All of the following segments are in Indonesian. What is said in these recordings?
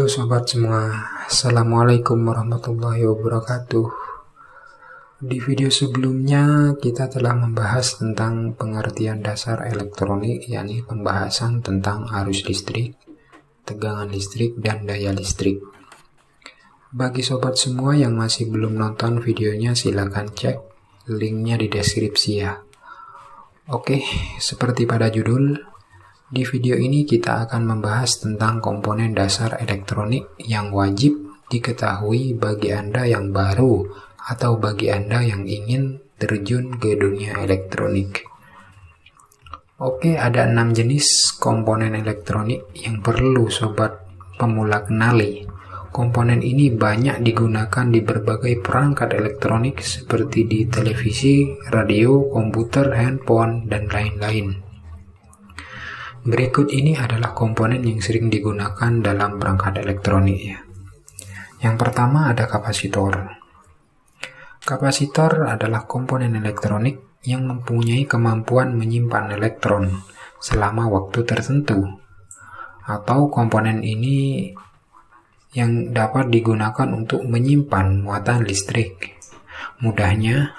sobat semua, Assalamualaikum warahmatullahi wabarakatuh. Di video sebelumnya kita telah membahas tentang pengertian dasar elektronik, yakni pembahasan tentang arus listrik, tegangan listrik, dan daya listrik. Bagi sobat semua yang masih belum nonton videonya, silakan cek linknya di deskripsi ya. Oke, seperti pada judul, di video ini kita akan membahas tentang komponen dasar elektronik yang wajib diketahui bagi Anda yang baru atau bagi Anda yang ingin terjun ke dunia elektronik. Oke, ada 6 jenis komponen elektronik yang perlu sobat pemula kenali. Komponen ini banyak digunakan di berbagai perangkat elektronik seperti di televisi, radio, komputer, handphone, dan lain-lain. Berikut ini adalah komponen yang sering digunakan dalam perangkat elektronik ya. Yang pertama ada kapasitor. Kapasitor adalah komponen elektronik yang mempunyai kemampuan menyimpan elektron selama waktu tertentu. Atau komponen ini yang dapat digunakan untuk menyimpan muatan listrik. Mudahnya,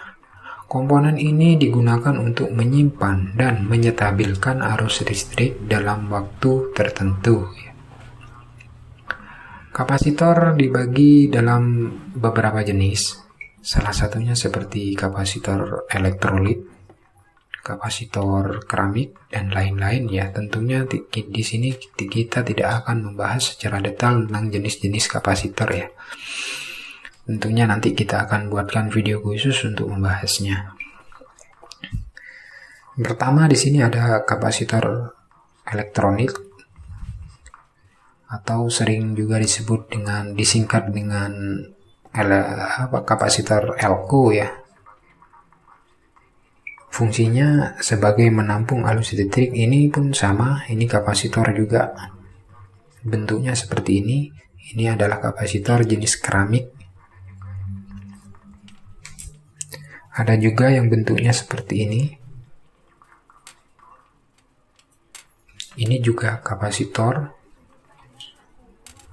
komponen ini digunakan untuk menyimpan dan menyetabilkan arus listrik dalam waktu tertentu. Kapasitor dibagi dalam beberapa jenis. Salah satunya seperti kapasitor elektrolit, kapasitor keramik, dan lain-lain ya. Tentunya di sini kita tidak akan membahas secara detail tentang jenis-jenis kapasitor ya. Tentunya nanti kita akan buatkan video khusus untuk membahasnya. Pertama di sini ada kapasitor elektronik atau sering juga disingkat dengan kapasitor elko ya. Fungsinya sebagai menampung arus listrik. Ini pun sama, ini kapasitor juga. Bentuknya seperti ini. Ini adalah kapasitor jenis keramik. Ada juga yang bentuknya seperti ini. Ini juga kapasitor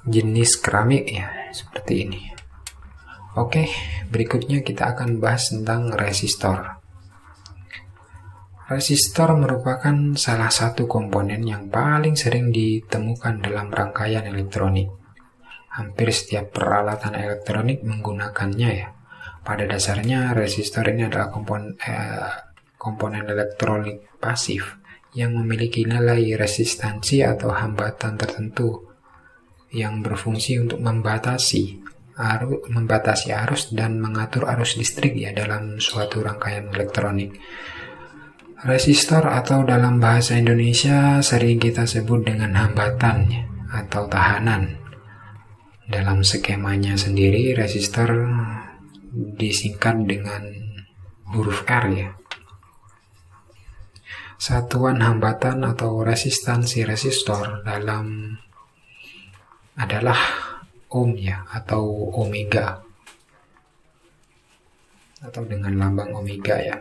jenis keramik ya, seperti ini. Oke, berikutnya kita akan bahas tentang resistor. Resistor merupakan salah satu komponen yang paling sering ditemukan dalam rangkaian elektronik. Hampir setiap peralatan elektronik menggunakannya ya. Pada dasarnya, resistor ini adalah komponen elektronik pasif yang memiliki nilai resistansi atau hambatan tertentu yang berfungsi untuk membatasi arus dan mengatur arus listrik ya dalam suatu rangkaian elektronik. Resistor atau dalam bahasa Indonesia sering kita sebut dengan hambatan atau tahanan. Dalam skemanya sendiri, resistor disingkat dengan huruf R ya. Satuan hambatan atau resistansi resistor adalah ohm ya, atau omega, atau dengan lambang omega ya.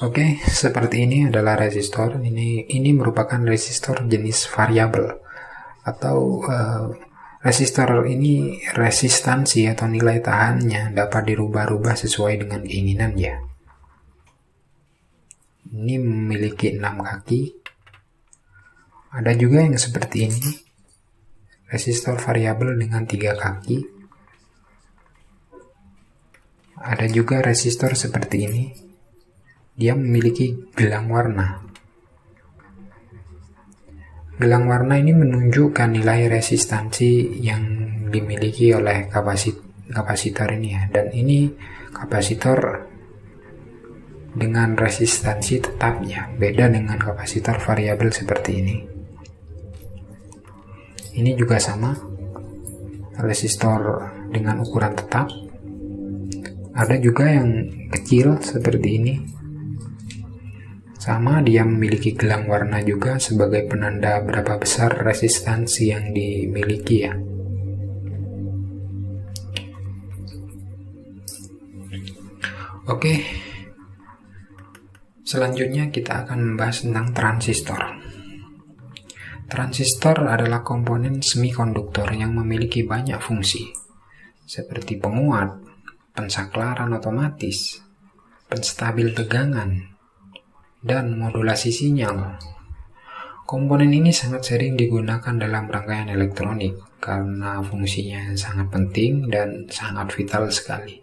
Oke, seperti ini adalah resistor. Ini merupakan resistor jenis variabel atau resistor ini resistansi atau nilai tahannya dapat dirubah-rubah sesuai dengan keinginan ya. Ini memiliki 6 kaki. Ada juga yang seperti ini, resistor variabel dengan 3 kaki. Ada juga resistor seperti ini. Dia memiliki gelang warna. Gelang warna ini menunjukkan nilai resistansi yang dimiliki oleh kapasitor ini ya. Dan ini kapasitor dengan resistansi tetap ya, beda dengan kapasitor variabel seperti ini. Ini juga sama, resistor dengan ukuran tetap. Ada juga yang kecil seperti ini. Sama, dia memiliki gelang warna juga sebagai penanda berapa besar resistansi yang dimiliki ya. Oke. Selanjutnya kita akan membahas tentang transistor. Transistor adalah komponen semikonduktor yang memiliki banyak fungsi, seperti penguat, pensaklaran otomatis, penstabil tegangan, dan modulasi sinyal. Komponen ini sangat sering digunakan dalam rangkaian elektronik karena fungsinya sangat penting dan sangat vital sekali.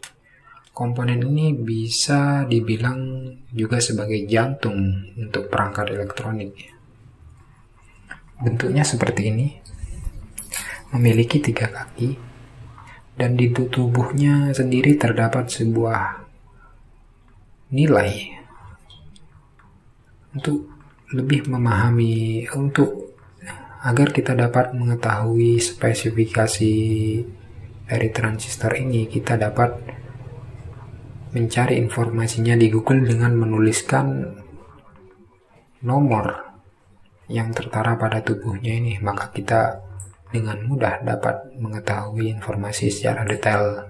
Komponen ini bisa dibilang juga sebagai jantung untuk perangkat elektronik. Bentuknya seperti ini, memiliki 3 kaki, dan di tubuhnya sendiri terdapat sebuah nilai. Untuk lebih memahami, agar kita dapat mengetahui spesifikasi dari transistor ini, kita dapat mencari informasinya di Google dengan menuliskan nomor yang tertara pada tubuhnya ini, maka kita dengan mudah dapat mengetahui informasi secara detail.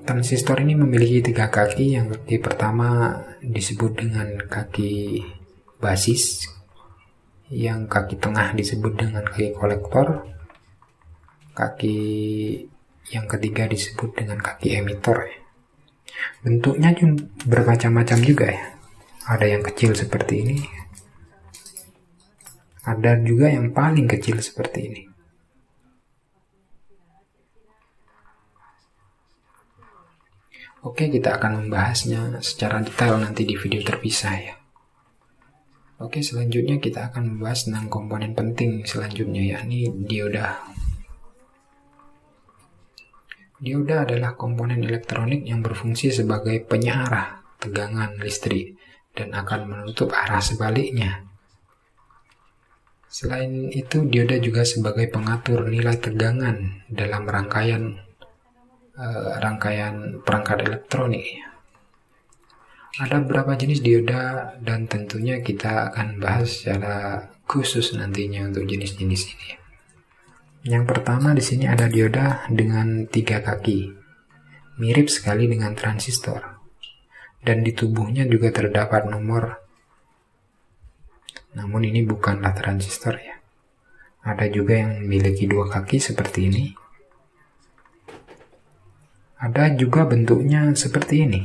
Transistor ini memiliki 3 kaki. Yang kaki pertama disebut dengan kaki basis, yang kaki tengah disebut dengan kaki kolektor, kaki yang ketiga disebut dengan kaki emitor. Bentuknya bermacam-macam juga ya. Ada yang kecil seperti ini, ada juga yang paling kecil seperti ini. Oke, kita akan membahasnya secara detail nanti di video terpisah ya. Oke, selanjutnya kita akan membahas tentang komponen penting selanjutnya, yakni dioda. Dioda adalah komponen elektronik yang berfungsi sebagai penyearah tegangan listrik dan akan menutup arah sebaliknya. Selain itu, dioda juga sebagai pengatur nilai tegangan dalam rangkaian perangkat elektronik. Ada beberapa jenis dioda dan tentunya kita akan bahas secara khusus nantinya untuk jenis-jenis ini. Yang pertama di sini ada dioda dengan 3 kaki, mirip sekali dengan transistor, dan di tubuhnya juga terdapat nomor. Namun ini bukanlah transistor ya. Ada juga yang memiliki 2 kaki seperti ini. Ada juga bentuknya seperti ini.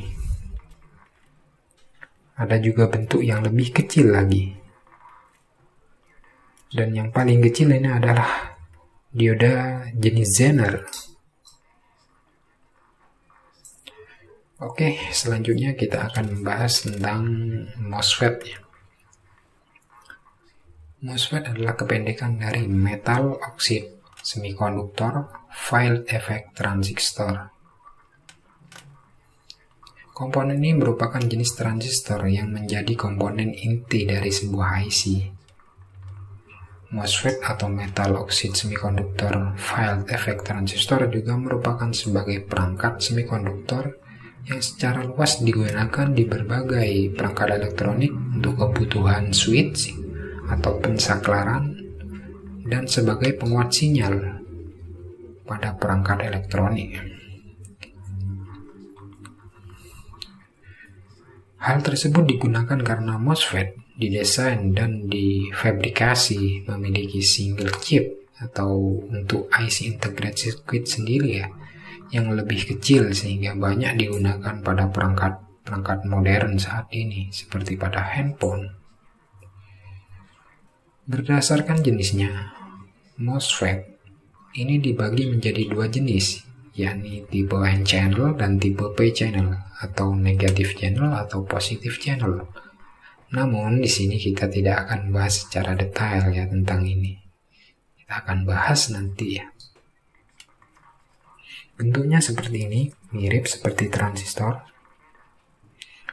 Ada juga bentuk yang lebih kecil lagi. Dan yang paling kecil ini adalah dioda jenis Zener. Oke, selanjutnya kita akan membahas tentang MOSFET ya. MOSFET adalah kependekan dari Metal Oxide Semiconductor Field Effect Transistor. Komponen ini merupakan jenis transistor yang menjadi komponen inti dari sebuah IC. MOSFET atau Metal Oxide Semiconductor Field Effect Transistor juga merupakan sebagai perangkat semikonduktor yang secara luas digunakan di berbagai perangkat elektronik untuk kebutuhan switch atau pensaklaran dan sebagai penguat sinyal pada perangkat elektronik. Hal tersebut digunakan karena MOSFET didesain dan difabrikasi memiliki single chip atau untuk IC integrated circuit sendiri ya, yang lebih kecil sehingga banyak digunakan pada perangkat modern saat ini seperti pada handphone. Berdasarkan jenisnya, MOSFET ini dibagi menjadi 2 jenis, yakni tipe N-channel dan tipe P-channel atau negative channel atau positive channel. Namun di sini kita tidak akan bahas secara detail ya tentang ini. Kita akan bahas nanti ya. Bentuknya seperti ini, mirip seperti transistor.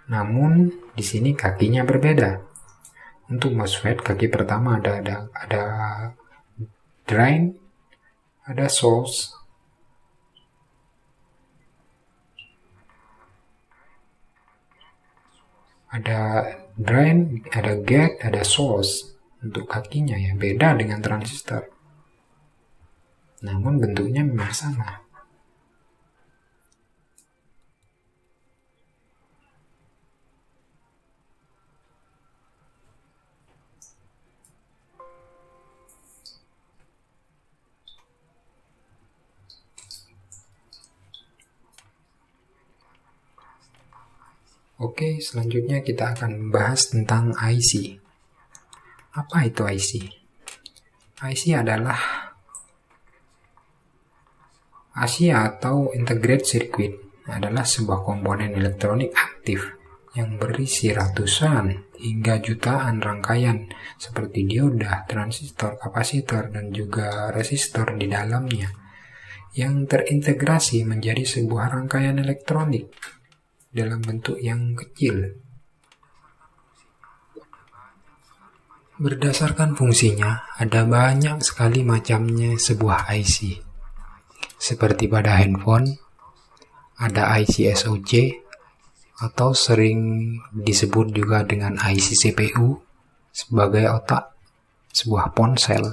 Namun di sini kakinya berbeda. Untuk MOSFET kaki pertama ada drain, ada source, ada drain, ada gate, ada source. Untuk kakinya ya beda dengan transistor. Namun bentuknya memang sama. Oke, selanjutnya kita akan membahas tentang IC. Apa itu IC? IC adalah IC atau Integrated Circuit adalah sebuah komponen elektronik aktif yang berisi ratusan hingga jutaan rangkaian seperti dioda, transistor, kapasitor, dan juga resistor di dalamnya yang terintegrasi menjadi sebuah rangkaian elektronik dalam bentuk yang kecil. Berdasarkan fungsinya, ada banyak sekali macamnya sebuah IC. Seperti pada handphone, ada IC SoC atau sering disebut juga dengan IC CPU sebagai otak sebuah ponsel.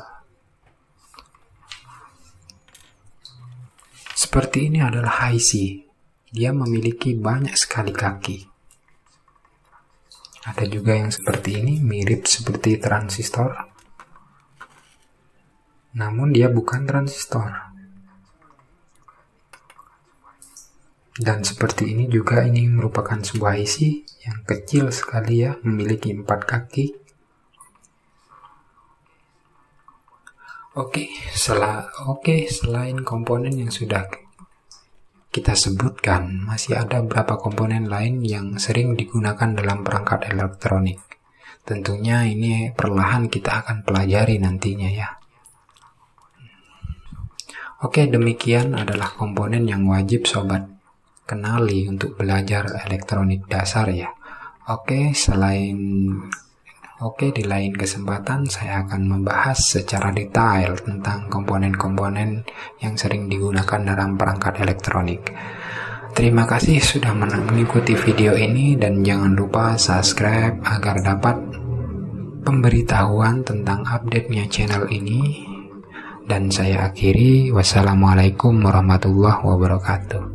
Seperti ini adalah IC. Dia memiliki banyak sekali kaki. Ada juga yang seperti ini, mirip seperti transistor. Namun dia bukan transistor. Dan seperti ini juga, ini merupakan sebuah IC yang kecil sekali ya, memiliki 4 kaki. Oke, selain komponen yang sudah kita sebutkan, masih ada beberapa komponen lain yang sering digunakan dalam perangkat elektronik. Tentunya ini perlahan kita akan pelajari nantinya ya. Oke, demikian adalah komponen yang wajib sobat kenali untuk belajar elektronik dasar ya. Di lain kesempatan saya akan membahas secara detail tentang komponen-komponen yang sering digunakan dalam perangkat elektronik. Terima kasih sudah mengikuti video ini dan jangan lupa subscribe agar dapat pemberitahuan tentang update-nya channel ini. Dan saya akhiri, wassalamualaikum warahmatullahi wabarakatuh.